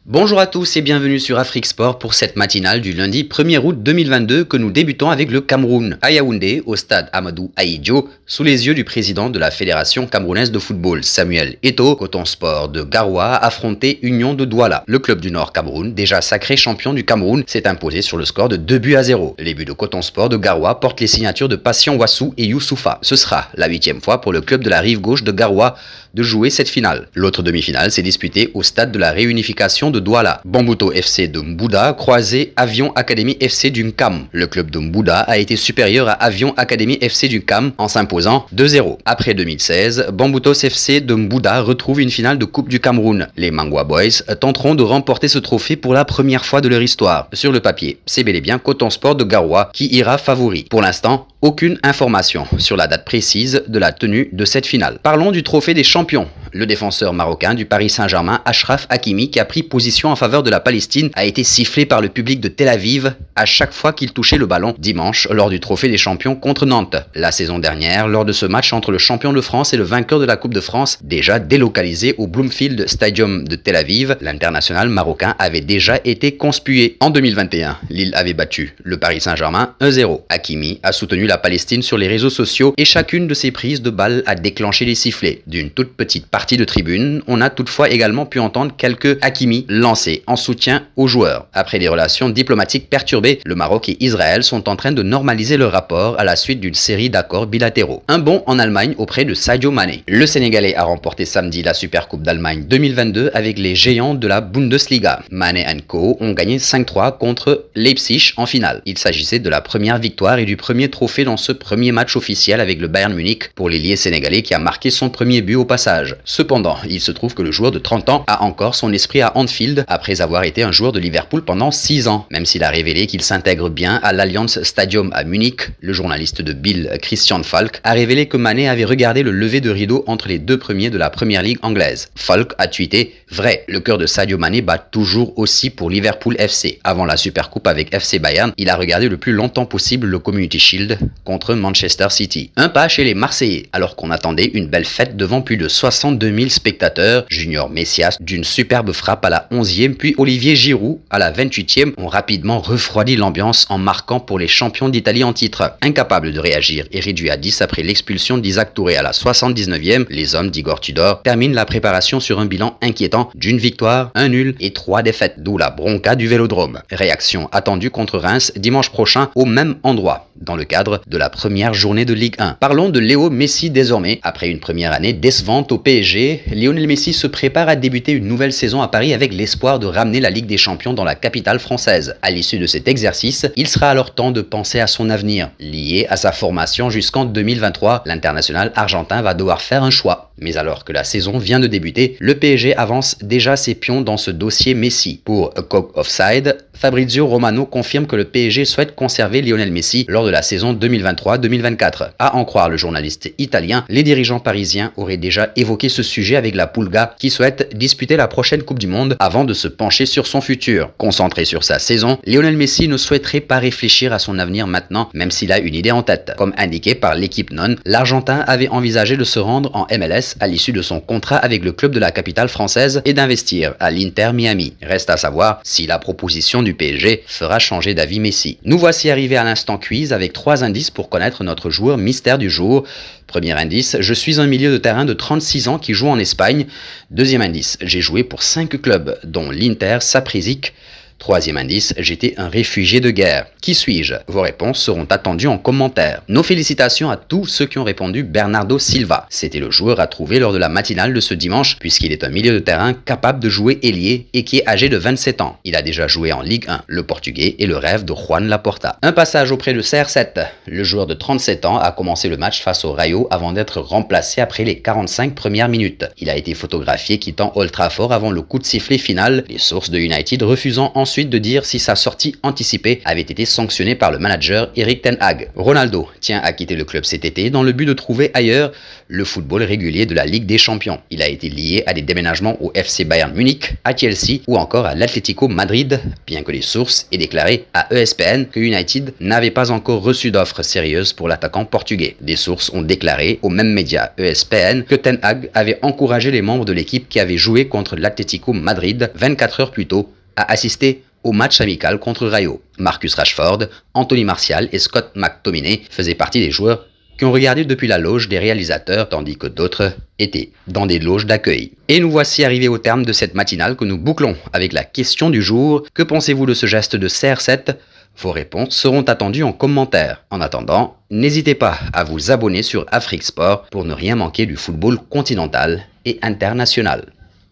Bonjour à tous et bienvenue sur Afrique Sport pour cette matinale du lundi 1er août 2022 que nous débutons avec le Cameroun à Yaoundé au stade Amadou Ahidjo sous les yeux du président de la Fédération camerounaise de football Samuel Eto'o. Coton Sport de Garoua a affronté Union de Douala. Le club du Nord Cameroun, déjà sacré champion du Cameroun, s'est imposé sur le score de 2-0. Les buts de Coton Sport de Garoua portent les signatures de Patient Wassou et Youssoufa. Ce sera la 8e fois pour le club de la rive gauche de Garoua de jouer cette finale. L'autre demi-finale s'est disputée au stade de la réunification de Douala. Bambuto FC de Mbouda croisé Avion Academy FC du Nkam. Le club de Mbouda a été supérieur à Avion Academy FC du Nkam en s'imposant 2-0. Après 2016, Bambutos FC de Mbouda retrouve une finale de Coupe du Cameroun. Les Mangwa Boys tenteront de remporter ce trophée pour la première fois de leur histoire. Sur le papier, c'est bel et bien Coton Sport de Garoua qui ira favori. Pour l'instant, aucune information sur la date précise de la tenue de cette finale. Parlons du trophée des champions. Le défenseur marocain du Paris Saint-Germain, Achraf Hakimi, qui a pris position en faveur de la Palestine, a été sifflé par le public de Tel Aviv à chaque fois qu'il touchait le ballon dimanche lors du trophée des champions contre Nantes. La saison dernière, lors de ce match entre le champion de France et le vainqueur de la Coupe de France, déjà délocalisé au Bloomfield Stadium de Tel Aviv, l'international marocain avait déjà été conspué. En 2021, Lille avait battu le Paris Saint-Germain 1-0. Hakimi a soutenu la Palestine sur les réseaux sociaux et chacune de ses prises de balles a déclenché les sifflets. D'une toute petite partie de tribune, on a toutefois également pu entendre quelques Hakimi lancés en soutien aux joueurs. Après des relations diplomatiques perturbées, le Maroc et Israël sont en train de normaliser leur rapport à la suite d'une série d'accords bilatéraux. Un bond en Allemagne auprès de Sadio Mané. Le Sénégalais a remporté samedi la Supercoupe d'Allemagne 2022 avec les géants de la Bundesliga. Mané & Co ont gagné 5-3 contre Leipzig en finale. Il s'agissait de la première victoire et du premier trophée dans ce premier match officiel avec le Bayern Munich pour l'ailier sénégalais qui a marqué son premier but au passage. Cependant, il se trouve que le joueur de 30 ans a encore son esprit à Anfield après avoir été un joueur de Liverpool pendant 6 ans. Même s'il a révélé qu'il s'intègre bien à l'Allianz Stadium à Munich, le journaliste de Bill Christian Falk a révélé que Mané avait regardé le lever de rideau entre les deux premiers de la Première Ligue anglaise. Falk a tweeté « Vrai, le cœur de Sadio Mané bat toujours aussi pour Liverpool FC. Avant la Supercoupe avec FC Bayern, il a regardé le plus longtemps possible le Community Shield contre Manchester City. Un pas chez les Marseillais, alors qu'on attendait une belle fête devant plus de 62 000 spectateurs. Junior Messias d'une superbe frappe à la 11e, puis Olivier Giroud à la 28e ont rapidement refroidi l'ambiance en marquant pour les champions d'Italie en titre. Incapables de réagir et réduits à 10 après l'expulsion d'Isaac Touré à la 79e, les hommes d'Igor Tudor terminent la préparation sur un bilan inquiétant d'une victoire, un nul et 3 défaites, d'où la bronca du Vélodrome. Réaction attendue contre Reims dimanche prochain au même endroit, dans le cadre de la première journée de Ligue 1. Parlons de Léo Messi désormais. Après une première année décevante au PSG, Lionel Messi se prépare à débuter une nouvelle saison à Paris avec l'espoir de ramener la Ligue des Champions dans la capitale française. À l'issue de cet exercice, il sera alors temps de penser à son avenir. Lié à sa formation jusqu'en 2023, l'international argentin va devoir faire un choix. Mais alors que la saison vient de débuter, le PSG avance déjà ses pions dans ce dossier Messi. Pour A Coq Offside, Fabrizio Romano confirme que le PSG souhaite conserver Lionel Messi lors de la saison 2023-2024. À en croire le journaliste italien, les dirigeants parisiens auraient déjà évoqué ce sujet avec la Pulga qui souhaite disputer la prochaine Coupe du Monde avant de se pencher sur son futur. Concentré sur sa saison, Lionel Messi ne souhaiterait pas réfléchir à son avenir maintenant, même s'il a une idée en tête. Comme indiqué par l'équipe Non, l'Argentin avait envisagé de se rendre en MLS à l'issue de son contrat avec le club de la capitale française et d'investir à l'Inter Miami. Reste à savoir si la proposition du PSG fera changer d'avis Messi. Nous voici arrivés à l'instant quiz avec 3 indices pour connaître notre joueur mystère du jour. Premier indice, je suis un milieu de terrain de 36 ans qui joue en Espagne. Deuxième indice, j'ai joué pour 5 clubs, dont l'Inter Saprisic. Troisième indice, j'étais un réfugié de guerre. Qui suis-je? Vos réponses seront attendues en commentaire. Nos félicitations à tous ceux qui ont répondu Bernardo Silva. C'était le joueur à trouver lors de la matinale de ce dimanche, puisqu'il est un milieu de terrain capable de jouer ailier et qui est âgé de 27 ans. Il a déjà joué en Ligue 1. Le Portugais est le rêve de Juan Laporta. Un passage auprès de CR7. Le joueur de 37 ans a commencé le match face au Rayo avant d'être remplacé après les 45 premières minutes. Il a été photographié quittant Old Trafford avant le coup de sifflet final, les sources de United refusant ensuite ensuite de dire si sa sortie anticipée avait été sanctionnée par le manager Erik ten Hag. Ronaldo tient à quitter le club cet été dans le but de trouver ailleurs le football régulier de la Ligue des Champions. Il a été lié à des déménagements au FC Bayern Munich, à Chelsea ou encore à l'Atlético Madrid, bien que les sources aient déclaré à ESPN que United n'avait pas encore reçu d'offre sérieuse pour l'attaquant portugais. Des sources ont déclaré au même média ESPN que Ten Hag avait encouragé les membres de l'équipe qui avaient joué contre l'Atlético Madrid 24 heures plus tôt à assister au match amical contre Rayo. Marcus Rashford, Anthony Martial et Scott McTominay faisaient partie des joueurs qui ont regardé depuis la loge des réalisateurs, tandis que d'autres étaient dans des loges d'accueil. Et nous voici arrivés au terme de cette matinale que nous bouclons avec la question du jour. Que pensez-vous de ce geste de CR7 ? Vos réponses seront attendues en commentaire. En attendant, n'hésitez pas à vous abonner sur Afrique Sport pour ne rien manquer du football continental et international.